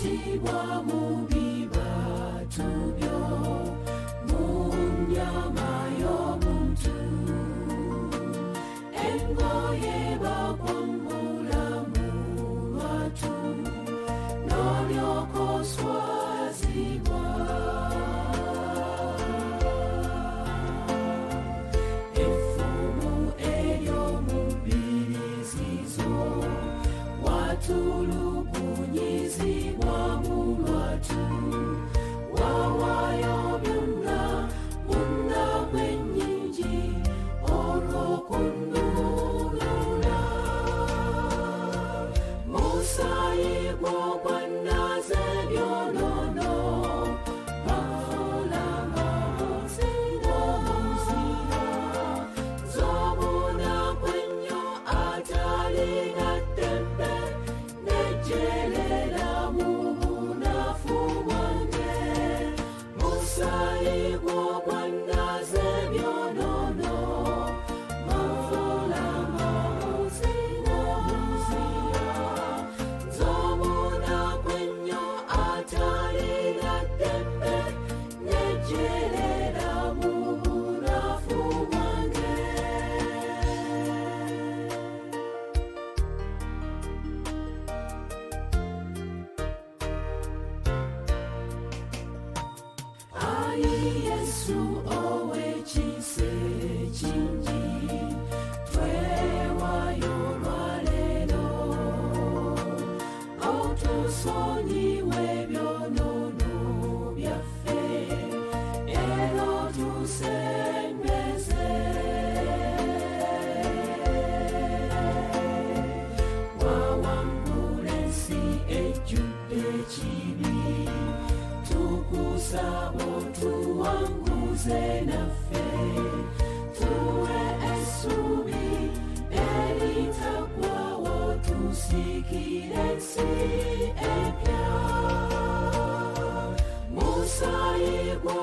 Tibwa mubibatu byo munyama y'omuntu engoye bakwambula mu lwatu n'olyoka oswazibwa effumu ery'omubirizizo watulugunyizibwa mu lwatu wawaayo byonna bonna bwennyingi olw'okunnunula Musayi gw'ogwannaze ebyonoono bafuulanga muzira z'obunaku ennyo atalina ddembe nejjerera mu bunafu bwange Musayi gw'ogwannaze ebyonoono bafuulanga muzira z'obunaku ennyo atalina ddembe nejjerera mu bunafu bwange Ayi Yesu ow'ekisa ekingi twewaayo olwaleero otusonyiwe ebyonoono byaffe era otusembeze wawangula ensi ejjudde ekibi tukusaba otuwanguze naffe tuwe essuubi eritaggwaawo tusiikire ensi empya Musayi gwo